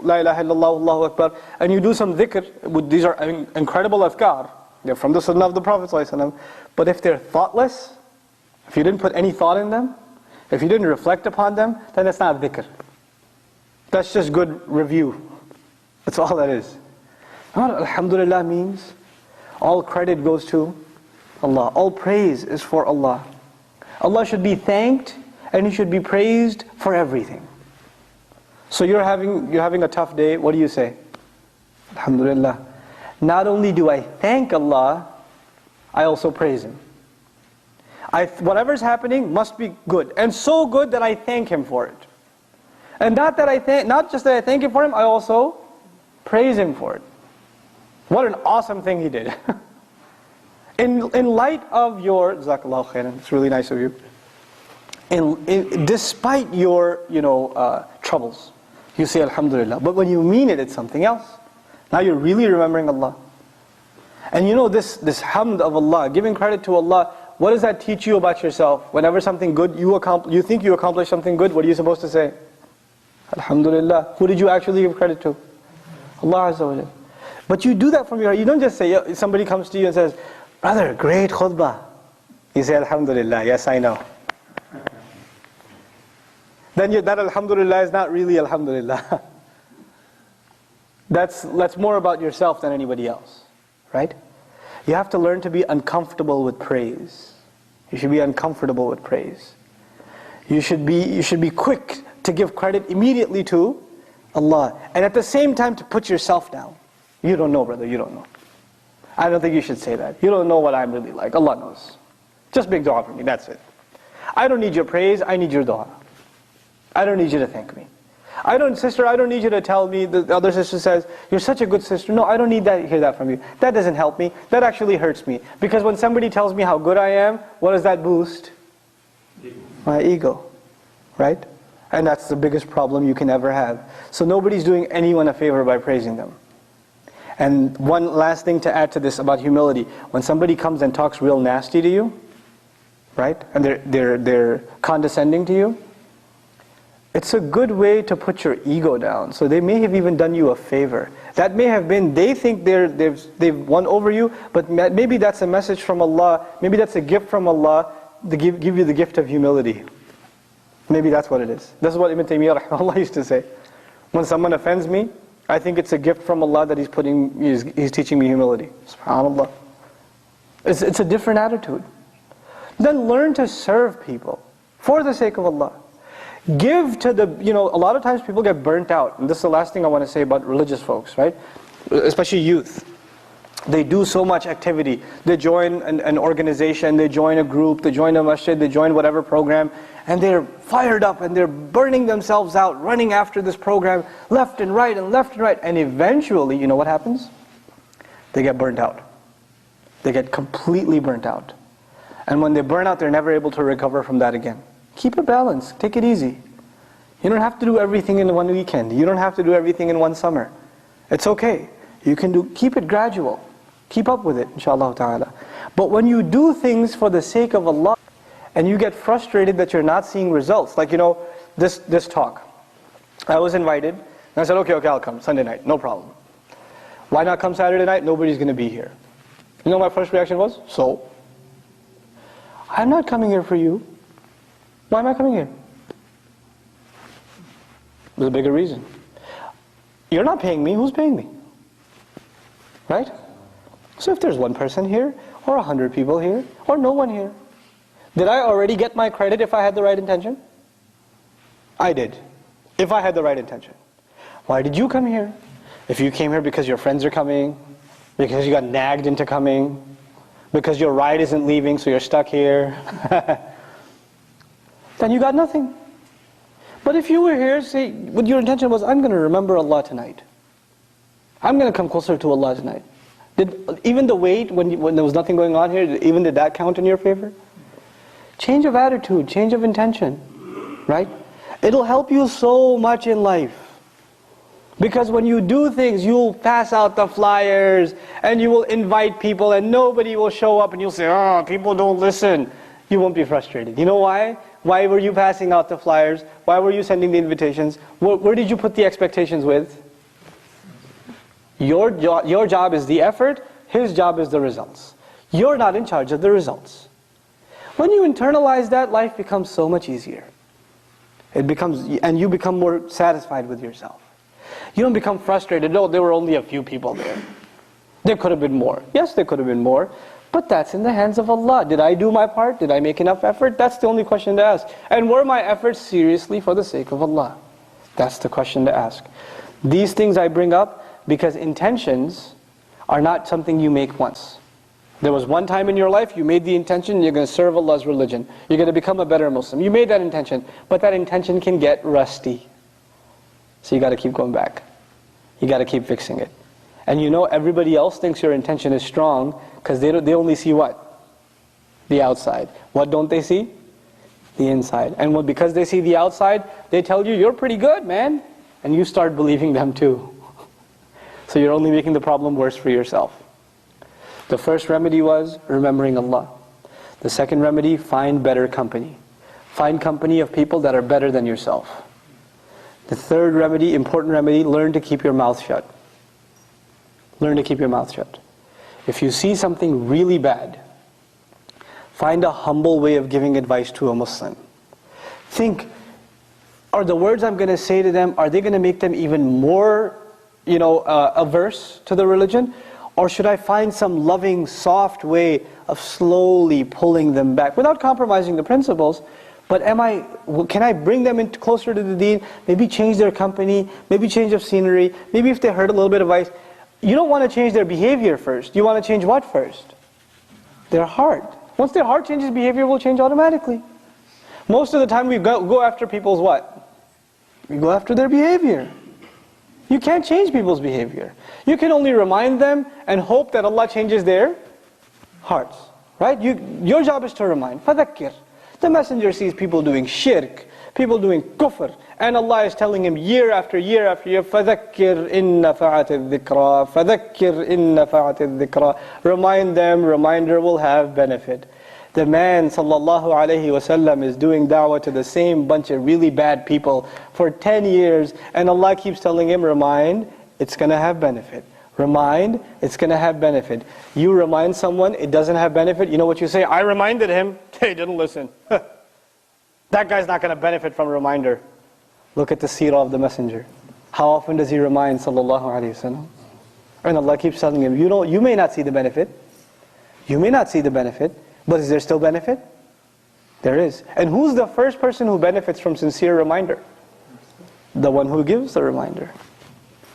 la ilaha illallah, Allahu Akbar, and you do some dhikr. These are incredible adhkar. They're from the sunnah of the Prophet ﷺ. But if they're thoughtless, if you didn't put any thought in them, if you didn't reflect upon them, then it's not dhikr. That's just good review. That's all that is. What alhamdulillah means? All credit goes to Allah. All praise is for Allah. Allah should be thanked and He should be praised for everything. So you're having a tough day, what do you say? Alhamdulillah. Not only do I thank Allah, I also praise Him. Whatever's happening must be good, and so good that I thank Him for it. And not just that I thank Him for Him, I also praise Him for it. What an awesome thing He did. In light of your, Jazakallahu khairan, it's really nice of you. Despite your, troubles, you say Alhamdulillah. But when you mean it, it's something else. Now you're really remembering Allah. And this hamd of Allah, giving credit to Allah, what does that teach you about yourself? Whenever something good, you think you accomplished something good, what are you supposed to say? Alhamdulillah. Who did you actually give credit to? Allah Azza wa Jalla. But you do that from your heart. You don't just say, somebody comes to you and says, brother, great khutbah. You say, Alhamdulillah, yes I know. Then that Alhamdulillah is not really Alhamdulillah. That's more about yourself than anybody else. Right? You have to learn to be uncomfortable with praise. You should be uncomfortable with praise. You should be quick to give credit immediately to Allah. And at the same time to put yourself down. You don't know, brother, you don't know. I don't think you should say that. You don't know what I'm really like. Allah knows. Just make dua for me, that's it. I don't need your praise, I need your dua. I don't need you to thank me. Sister, I don't need you to tell me, the other sister says, you're such a good sister. No, I don't need to hear that from you. That doesn't help me. That actually hurts me. Because when somebody tells me how good I am, what does that boost? My ego. Right? And that's the biggest problem you can ever have. So nobody's doing anyone a favor by praising them. And one last thing to add to this about humility. When somebody comes and talks real nasty to you, right? And they're condescending to you, It's a good way to put your ego down. So they may have even done you a favor. That may have been, they think they've won over you, but maybe that's a message from Allah. Maybe that's a gift from Allah to give you the gift of humility. Maybe that's what it is. This is what Ibn Taymiyyah rahimahullah used to say. When someone offends me, I think it's a gift from Allah that He's teaching me humility. SubhanAllah. It's a different attitude. Then learn to serve people for the sake of Allah. Give to the, a lot of times people get burnt out. And this is the last thing I want to say about religious folks, right? Especially youth. They do so much activity. They join an organization, they join a group, they join a masjid, they join whatever program, and they're fired up and they're burning themselves out, running after this program, left and right and left and right. And eventually, you know what happens? They get burnt out. They get completely burnt out. And when they burn out, they're never able to recover from that again. Keep a balance. Take it easy. You don't have to do everything in one weekend. You don't have to do everything in one summer. It's okay. You can keep it gradual. Keep up with it, inshallah ta'ala. But when you do things for the sake of Allah, and you get frustrated that you're not seeing results, like this talk. I was invited, and I said, okay, I'll come, Sunday night, no problem. Why not come Saturday night? Nobody's going to be here. You know what my first reaction was? So? I'm not coming here for you. Why am I coming here? There's a bigger reason. You're not paying me, who's paying me? Right? So if there's one person here, or 100 people here, or no one here, did I already get my credit if I had the right intention? I did, if I had the right intention. Why did you come here? If you came here because your friends are coming, because you got nagged into coming, because your ride isn't leaving so you're stuck here, then you got nothing. But if you were here, say, what your intention was, I'm going to remember Allah tonight. I'm going to come closer to Allah tonight. Did even the wait, when there was nothing going on here, did that count in your favor? Change of attitude, change of intention, right? It'll help you so much in life. Because when you do things, you'll pass out the flyers, and you will invite people, and nobody will show up, and you'll say, oh, people don't listen. You won't be frustrated. You know why? Why were you passing out the flyers? Why were you sending the invitations? Where did you put the expectations with? Your job is the effort, his job is the results. You're not in charge of the results. When you internalize that, life becomes so much easier. And you become more satisfied with yourself. You don't become frustrated, oh, there were only a few people there. There could have been more. Yes, there could have been more. But that's in the hands of Allah. Did I do my part? Did I make enough effort? That's the only question to ask. And were my efforts seriously for the sake of Allah? That's the question to ask. These things I bring up because intentions are not something you make once. There was one time in your life you made the intention you're going to serve Allah's religion. You're going to become a better Muslim. You made that intention. But that intention can get rusty. So you got to keep going back. You got to keep fixing it. And everybody else thinks your intention is strong because they only see what? The outside. What don't they see? The inside. And because they see the outside, they tell you, you're pretty good, man. And you start believing them too. So you're only making the problem worse for yourself. The first remedy was remembering Allah. The second remedy, find better company. Find company of people that are better than yourself. The third remedy, important remedy, learn to keep your mouth shut. Learn to keep your mouth shut. If you see something really bad, find a humble way of giving advice to a Muslim. Think, are the words I'm going to say to them, are they going to make them even more, averse to the religion? Or should I find some loving, soft way of slowly pulling them back without compromising the principles? But can I bring them in closer to the deen? Maybe change their company, maybe change of scenery, maybe if they heard a little bit of advice. You don't want to change their behavior first. You want to change what first? Their heart. Once their heart changes, behavior will change automatically. Most of the time we go after people's what? We go after their behavior. You can't change people's behavior. You can only remind them and hope that Allah changes their hearts. Right? Your job is to remind. فَذَكِّرْ. The messenger sees people doing shirk, people doing kufr, and Allah is telling him year after year after year, فَذَكِّرْ إِن نَفَعَتِ الذِّكْرَى فَذَكِّرْ إِن نَفَعَتِ الذِّكْرَى. Remind them, reminder will have benefit. The man sallallahu alayhi wasallam is doing da'wah to the same bunch of really bad people for 10 years, and Allah keeps telling him, remind, it's going to have benefit. Remind, it's going to have benefit. You remind someone, it doesn't have benefit, you know what you say? I reminded him, he didn't listen. That guy's not going to benefit from a reminder. Look at the seerah of the messenger. How often does he remind sallallahu alayhi wasallam? And Allah keeps telling him, you may not see the benefit. You may not see the benefit, but is there still benefit? There is. And who's the first person who benefits from sincere reminder? The one who gives the reminder.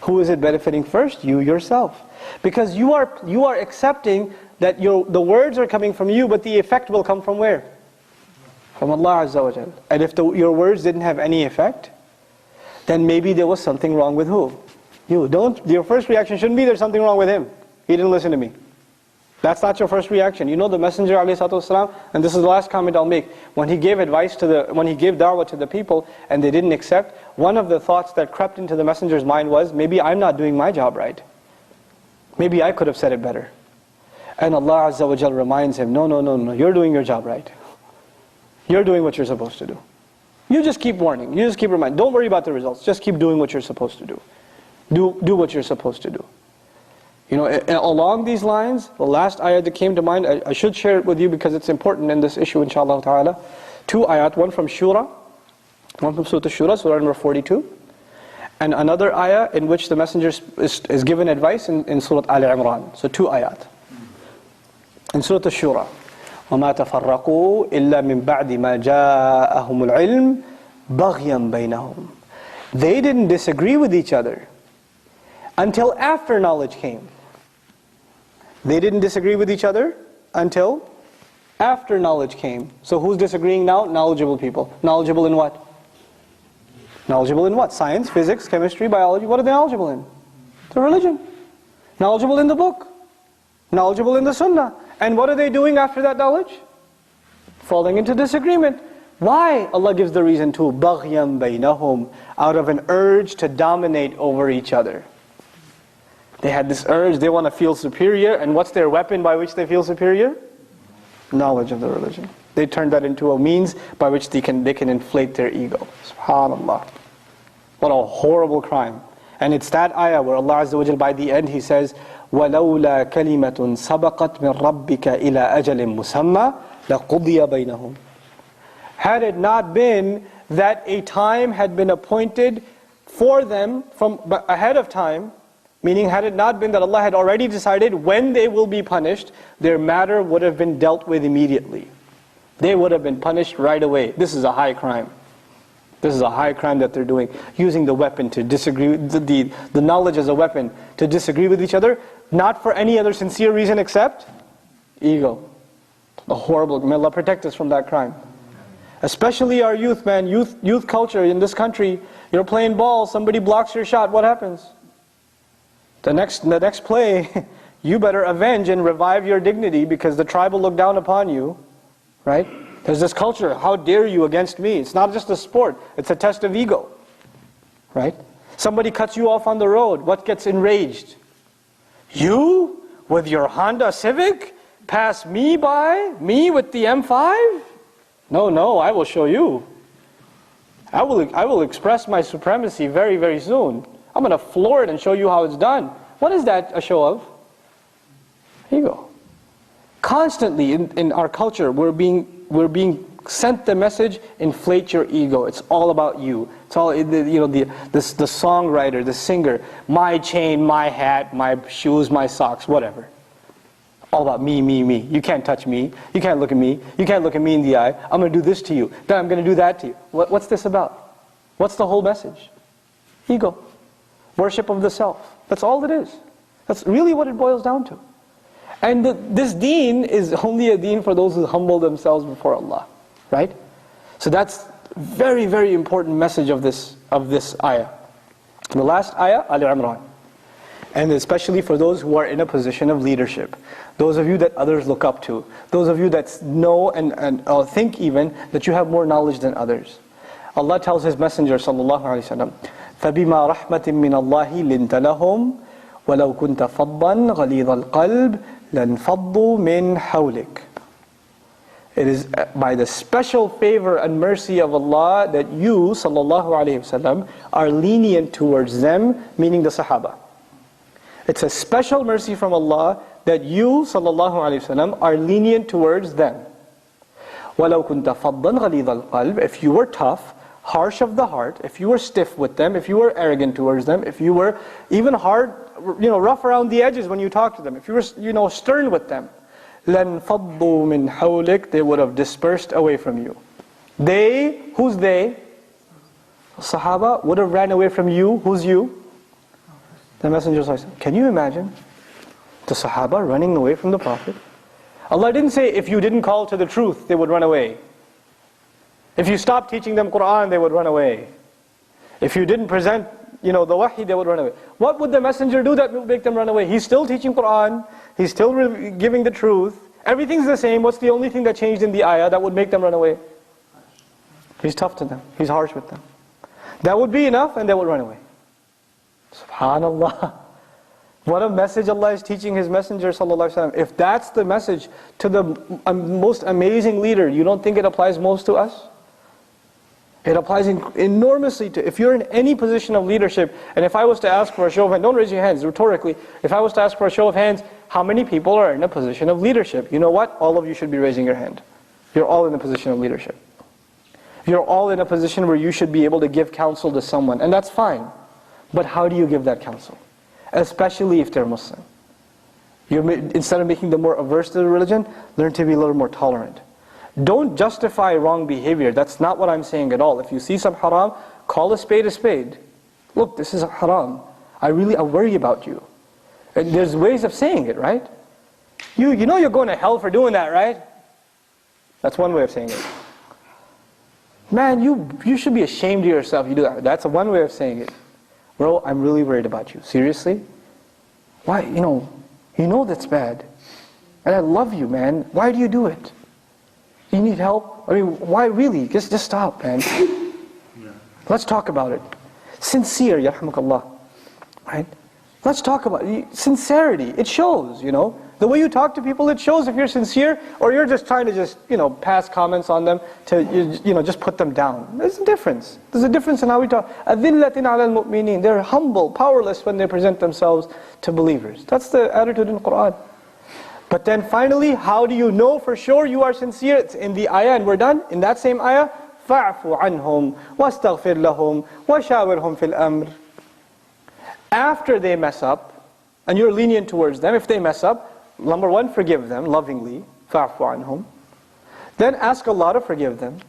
Who is it benefiting first? You yourself. Because you are accepting that the words are coming from you, but the effect will come from where? From Allah Azza wa Jal. And if your words didn't have any effect, then maybe there was something wrong with who? You. Your first reaction shouldn't be there's something wrong with him. He didn't listen to me. That's not your first reaction. You know the Messenger ﷺ, and this is the last comment I'll make, when he gave when he gave da'wah to the people and they didn't accept, one of the thoughts that crept into the Messenger's mind was, maybe I'm not doing my job right. Maybe I could have said it better. And Allah Azza wa Jal reminds him, no, you're doing your job right. You're doing what you're supposed to do. You just keep warning, you just keep reminding. Don't worry about the results, just keep doing what you're supposed to do. Do what you're supposed to do. You know, along these lines, the last ayat that came to mind, I should share it with you because it's important in this issue, inshallah ta'ala. 2 ayat, one from Shura, one from Surah Shura, Surah number 42, and another ayah in which the Messenger is given advice in Surah Al-Imran. So 2 ayat. In Surah Shura, وَمَا تَفَرَّقُوا إِلَّا مِن بَعْدِ مَا جَاءَهُمُ الْعِلْمُ بَغْيًا بَيْنَهُمْ. They didn't disagree with each other until after knowledge came. They didn't disagree with each other until after knowledge came. So who's disagreeing now? Knowledgeable people. Knowledgeable in what? Knowledgeable in what? Science, physics, chemistry, biology. What are they knowledgeable in? The religion. Knowledgeable in the book. Knowledgeable in the sunnah. And what are they doing after that knowledge? Falling into disagreement. Why? Allah gives the reason too. بَغْيًا بَيْنَهُمْ. Out of an urge to dominate over each other. They had this urge, they want to feel superior, and what's their weapon by which they feel superior? Knowledge of the religion. They turned that into a means by which they can inflate their ego. SubhanAllah. What a horrible crime. And it's that ayah where Allah Azza wa Jal, by the end, He says, وَلَوْلَا كَلِمَةٌ سَبَقَتْ مِنْ رَبِّكَ إِلَىٰ أَجَلٍ مُسَمَّى لَقُضِيَ بَيْنَهُمْ. Had it not been that a time had been appointed for them from ahead of time, meaning had it not been that Allah had already decided when they will be punished, their matter would have been dealt with immediately. They would have been punished right away. This is a high crime. This is a high crime that they're doing. Using the weapon to disagree, the knowledge as a weapon to disagree with each other, not for any other sincere reason except ego. A horrible, may Allah protect us from that crime. Especially our youth, man, youth culture in this country. You're playing ball, somebody blocks your shot, what happens? The next play, you better avenge and revive your dignity because the tribe will look down upon you, right? There's this culture, how dare you against me? It's not just a sport, it's a test of ego, right? Somebody cuts you off on the road, what gets enraged? You, with your Honda Civic, pass me by, me with the M5? No, I will show you. I will express my supremacy very, very soon. I'm going to floor it and show you how it's done. What is that a show of? Ego. Constantly in our culture, we're being sent the message: inflate your ego. It's all about you. It's all the songwriter, the singer, my chain, my hat, my shoes, my socks, whatever. All about me, me, me. You can't touch me. You can't look at me. You can't look at me in the eye. I'm going to do this to you. Then I'm going to do that to you. What's this about? What's the whole message? Ego. Worship of the self. That's all it is. That's really what it boils down to. And this deen is only a deen for those who humble themselves before Allah. Right? So that's very, very important message of this ayah. And the last ayah, Al-Imran. And especially for those who are in a position of leadership. Those of you that others look up to. Those of you that know and think even that you have more knowledge than others. Allah tells His Messenger sallallahu alaihi wasallam, فَبِمَا رَحْمَةٍ مِّنَ اللَّهِ لِنْتَ لَهُمْ وَلَوْ كُنْتَ فَضًّا غَلِيظَ الْقَلْبِ لَانْفَضُّوا مِنْ حَوْلِكَ. It is by the special favor and mercy of Allah that you, sallallahu alayhi wasallam, are lenient towards them, meaning the Sahaba. It's a special mercy from Allah that you, sallallahu alayhi wasallam, are lenient towards them. وَلَوْ كُنْتَ فَضًّا غَلِيظَ الْقَلْبِ. If you were tough, harsh of the heart, if you were stiff with them, if you were arrogant towards them, if you were even hard, rough around the edges when you talk to them, if you were, stern with them, لَنْ فَضُّوا مِنْ حَوْلِكَ. They would have dispersed away from you. They, who's they? Sahaba would have ran away from you. Who's you? The Messenger. Can you imagine the Sahaba running away from the Prophet? Allah didn't say if you didn't call to the truth, they would run away. If you stopped teaching them Qur'an, they would run away. If you didn't present, the wahi, they would run away. What would the Messenger do that would make them run away? He's still teaching Qur'an. He's still giving the truth. Everything's the same. What's the only thing that changed in the ayah that would make them run away? He's tough to them. He's harsh with them. That would be enough and they would run away. SubhanAllah. What a message Allah is teaching His Messenger sallallahu alaihi wasallam. If that's the message to the most amazing leader, you don't think it applies most to us? It applies enormously to, if you're in any position of leadership, and if I was to ask for a show of hands, don't raise your hands, rhetorically, if I was to ask for a show of hands, how many people are in a position of leadership? You know what? All of you should be raising your hand. You're all in a position of leadership. You're all in a position where you should be able to give counsel to someone, and that's fine. But how do you give that counsel? Especially if they're Muslim. Instead of making them more averse to the religion, learn to be a little more tolerant. Don't justify wrong behavior. That's not what I'm saying at all. If you see some haram, call a spade a spade. Look, this is haram. I worry about you. And there's ways of saying it, right? You know you're going to hell for doing that, right? That's one way of saying it. Man, you should be ashamed of yourself. You do that. That's one way of saying it. Bro, I'm really worried about you. Seriously? Why? You know that's bad. And I love you, man. Why do you do it? You need help? I mean, why really? Just stop, man. Let's talk about it. Sincere, yarhamukallah. Right? Let's talk about it. Sincerity. It shows, The way you talk to people, it shows if you're sincere, or you're just trying to pass comments on them to, just put them down. There's a difference. There's a difference in how we talk. أَذِلَّةٍ عَلَى الْمُؤْمِنِينَ. They're humble, powerless when they present themselves to believers. That's the attitude in Qur'an. But then finally, how do you know for sure you are sincere? It's in the ayah, and we're done. In that same ayah, فَاعْفُ عَنْهُمْ وَاسْتَغْفِرْ لَهُمْ وَشَاوِرْهُمْ فِي الْأَمْرِ. After they mess up, and you're lenient towards them, if they mess up, number one, forgive them lovingly. فَاعْفُ عَنْهُمْ. Then ask Allah to forgive them.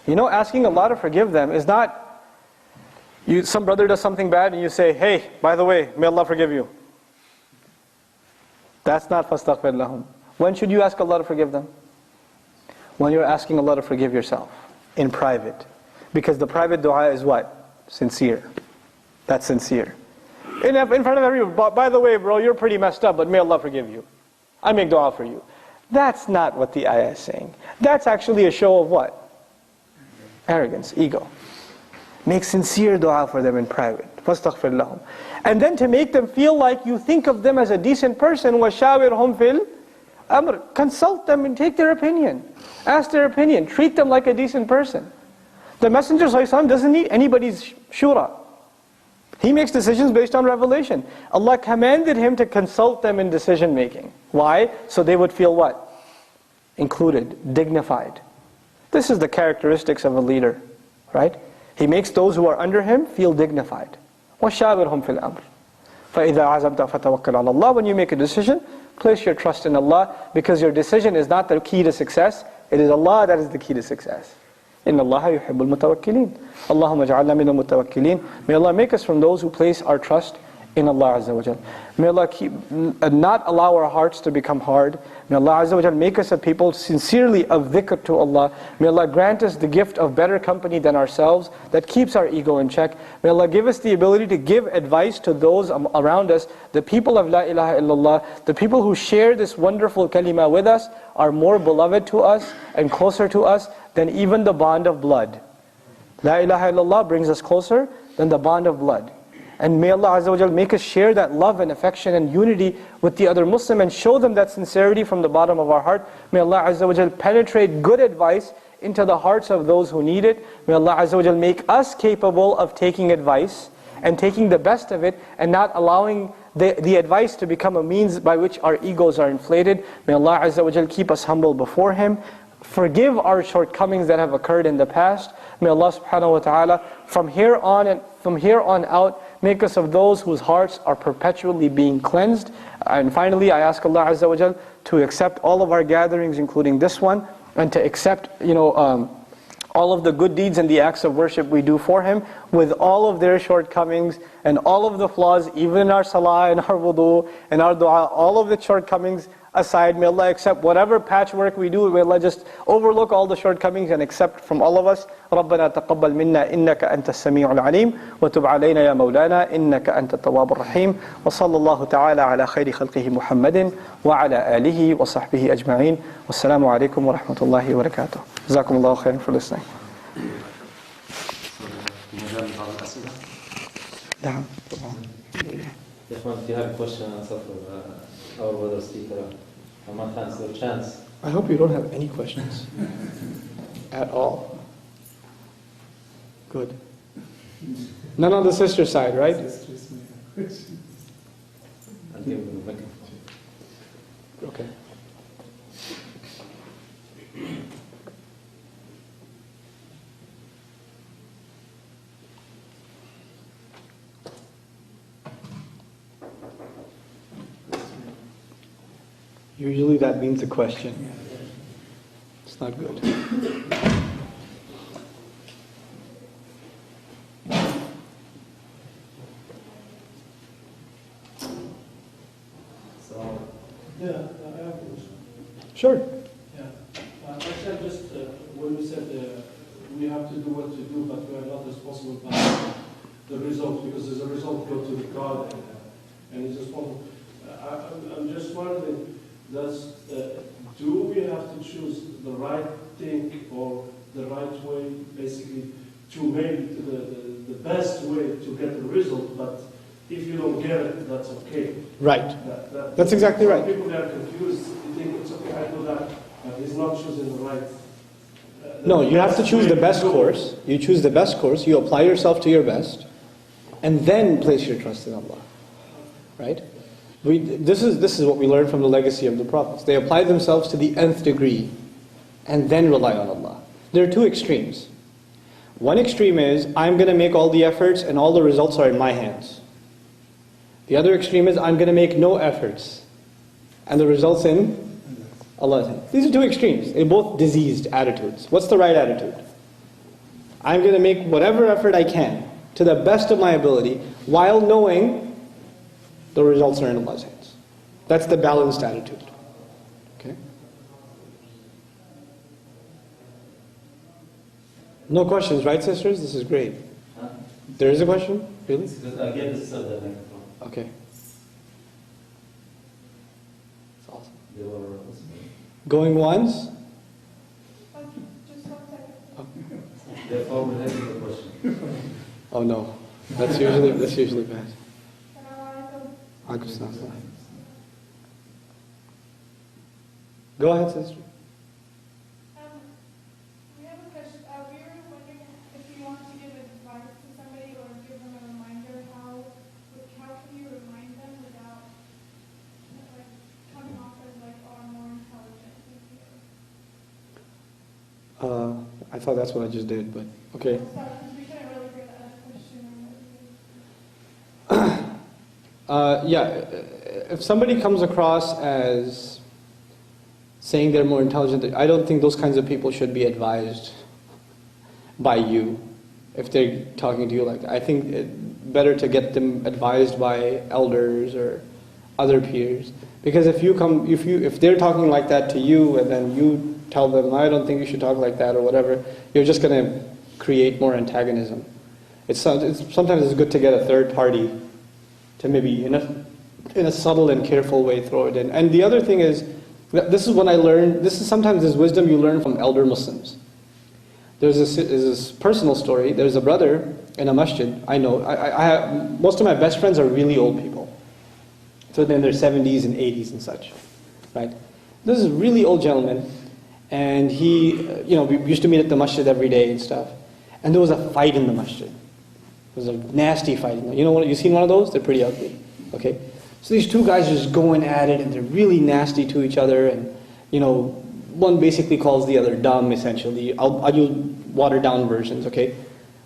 Asking Allah to forgive them is not, some brother does something bad and you say, hey, by the way, may Allah forgive you. That's not فَاسْتَغْفِرْ لَهُمْ. When should you ask Allah to forgive them? When you're asking Allah to forgive yourself, in private. Because the private dua is what? Sincere. That's sincere. In front of everyone, by the way, bro, you're pretty messed up, but may Allah forgive you. I make dua for you. That's not what the ayah is saying. That's actually a show of what? Arrogance, ego. Make sincere dua for them in private. فَاسْتَغْفِرْ لَهُمْ. And then to make them feel like you think of them as a decent person, وَشَاوِرْهُمْ فِي الْأَمْرِ. Consult them and take their opinion. Ask their opinion. Treat them like a decent person. The Messenger ﷺ doesn't need anybody's shura. He makes decisions based on revelation. Allah commanded him to consult them in decision making. Why? So they would feel what? Included, dignified. This is the characteristics of a leader, right? He makes those who are under him feel dignified. وَشَاوِرْهُمْ فِي الْأَمْرِ فَإِذَا عَزَمْتَ فَتَوَكَّلْ عَلَى اللَّهِ. When you make a decision, place your trust in Allah, because your decision is not the key to success. It is Allah that is the key to success. إِنَّ اللَّهَ يُحِبُّ الْمُتَوَكِّلِينَ. اللهم اجعلنا من المتوكلين. May Allah make us from those who place our trust in Allah Azza wa Jal. May Allah not allow our hearts to become hard. May Allah Azza wa Jal make us a people sincerely of dhikr to Allah. May Allah grant us the gift of better company than ourselves that keeps our ego in check. May Allah give us the ability to give advice to those around us. The people of La ilaha illallah, the people who share this wonderful kalima with us, are more beloved to us and closer to us than even the bond of blood. La ilaha illallah brings us closer than the bond of blood. And may Allah Azza wa Jal make us share that love and affection and unity with the other Muslim and show them that sincerity from the bottom of our heart. May Allah Azza wa Jal penetrate good advice into the hearts of those who need it. May Allah Azza wa Jal make us capable of taking advice and taking the best of it and not allowing the advice to become a means by which our egos are inflated. May Allah Azza wa Jal keep us humble before Him. Forgive our shortcomings that have occurred in the past. May Allah subhanahu wa ta'ala from here on out make us of those whose hearts are perpetually being cleansed. And finally, I ask Allah Azza wa Jal to accept all of our gatherings, including this one, and to accept all of the good deeds and the acts of worship we do for Him, with all of their shortcomings and all of the flaws, even in our salah and our wudu and our dua, all of the shortcomings aside. May Allah accept whatever patchwork we do. May Allah just overlook all the shortcomings and accept from all of us. رَبَّنَا تَقَبَّلْ مِنَّا إِنَّكَ أَنْتَ السَّمِيعُ الْعَلِيمُ وَتُبْ عَلَيْنَا يَا مَوْلَانَا إِنَّكَ أَنْتَ التَّوَّابُ الرَّحِيمُ وصلى الله تعالى على خير خلقه محمد وعلى آله وصحبه أجمعين والسلام عليكم ورحمة الله وبركاته. جزاكم الله خيرا for listening. نعم. If you have a question and answer for our brother speaker, Ahmad Khan, is there a chance? I hope you don't have any questions at all. Good. None on the sister side, right? I'll give him the microphone. Okay. Usually that means a question. It's not good. So, yeah, I have a question. Sure. Yeah. Actually, just when you said we have to do what to do, but we are not responsible for the result, because the result goes to God, and it's responsible. I'm just wondering, do we have to choose the right thing or the right way, basically, to make the best way to get the result, but if you don't get it, that's okay. Right. That's exactly right. People get confused. They think it's okay, I do that, but he's not choosing the right. No, you have to choose the best course. You choose the best course. You apply yourself to your best, and then place your trust in Allah. Right? This is what we learned from the legacy of the prophets. They applied themselves to the nth degree, and then rely on Allah. There are two extremes. One extreme is, I'm going to make all the efforts, and all the results are in my hands. The other extreme is, I'm going to make no efforts, and the results in Allah's hands. These are two extremes. They're both diseased attitudes. What's the right attitude? I'm going to make whatever effort I can, to the best of my ability, while knowing the results are in Allah's hands. That's the balanced attitude. Okay? No questions, right, sisters? This is great. Huh? There is a question? Really? Again, this is the microphone. Okay. That's awesome. They were listening. Going once? Just 1 second. Oh. Therefore, we'll have the question. Oh no. That's usually bad. Assalamualaikum. Go ahead, sister. We have a question. We were wondering if you want to give advice to somebody or give them a reminder, how can you remind them without coming off as I'm more intelligent than you? I thought that's what I just did, but okay. Sorry, we couldn't really hear the other question. If somebody comes across as saying they're more intelligent, I don't think those kinds of people should be advised by you if they're talking to you like that. I think it's better to get them advised by elders or other peers. Because if they're talking like that to you and then you tell them, I don't think you should talk like that or whatever, you're just going to create more antagonism. Sometimes it's good to get a third party to maybe in a subtle and careful way throw it in. And the other thing is, this is when I learned, sometimes this wisdom you learn from elder Muslims. There's this personal story. There's a brother in a masjid, I know, I have, most of my best friends are really old people. So they're in their 70s and 80s and such, right? This is a really old gentleman, and he, we used to meet at the masjid every day and stuff. And there was a fight in the masjid. It was a nasty fight. You've seen one of those? They're pretty ugly, okay? So these two guys are just going at it, and they're really nasty to each other, and, one basically calls the other dumb, essentially. I'll use watered down versions, okay?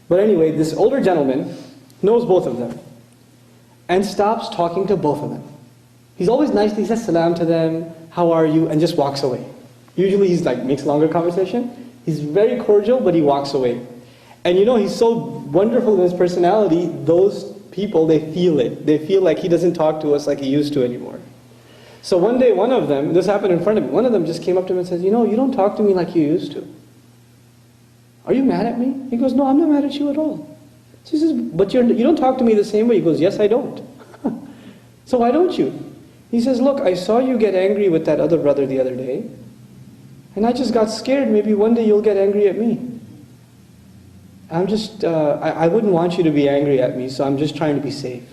But anyway, this older gentleman knows both of them and stops talking to both of them. He's always nice, he says salam to them, how are you, and just walks away. Usually he's makes longer conversation. He's very cordial, but he walks away. And he's so wonderful in his personality, those people, they feel it. They feel like he doesn't talk to us like he used to anymore. So one day, one of them, this happened in front of me, one of them just came up to him and says, you don't talk to me like you used to. Are you mad at me? He goes, no, I'm not mad at you at all. She says, but you don't talk to me the same way. He goes, yes, I don't. So why don't you? He says, look, I saw you get angry with that other brother the other day, and I just got scared. Maybe one day you'll get angry at me. I'm just, I wouldn't want you to be angry at me, so I'm just trying to be safe.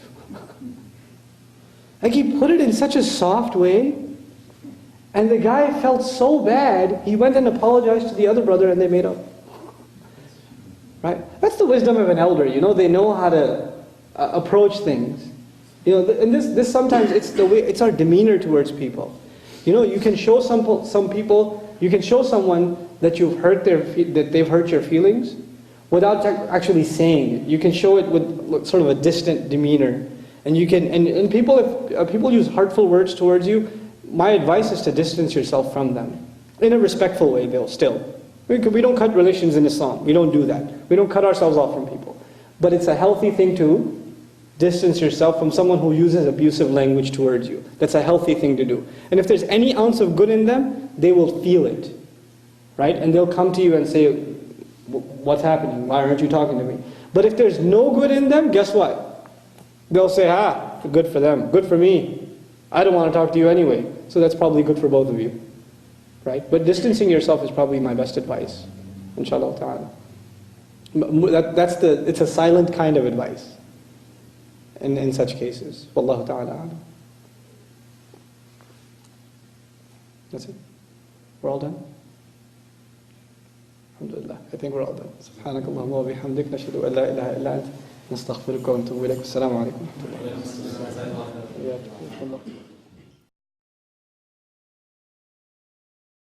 He put it in such a soft way, and the guy felt so bad, he went and apologized to the other brother, and they made up. Right? That's the wisdom of an elder, they know how to approach things. And this sometimes, it's our demeanor towards people. You can show some people, you can show someone that that they've hurt your feelings, without actually saying it. You can show it with sort of a distant demeanor. And you can, and people, if people use hurtful words towards you, my advice is to distance yourself from them. In a respectful way, though, still. We don't cut relations in Islam. We don't do that. We don't cut ourselves off from people. But it's a healthy thing to distance yourself from someone who uses abusive language towards you. That's a healthy thing to do. And if there's any ounce of good in them, they will feel it. Right? And they'll come to you and say, what's happening? Why aren't you talking to me? But if there's no good in them, guess what? They'll say, good for them, good for me. I don't want to talk to you anyway. So that's probably good for both of you. Right? But distancing yourself is probably my best advice. Inshallah ta'ala. It's a silent kind of advice in such cases. Wallahu ta'ala. That's it? We're all done? Alhamdulillah. I think we're all done. Subhanakallahumma wa bihamdik. Nashhadu an la ilaha illa ant. نستغفرك ونتوب إليك. السلام عليكم ورحمة الله.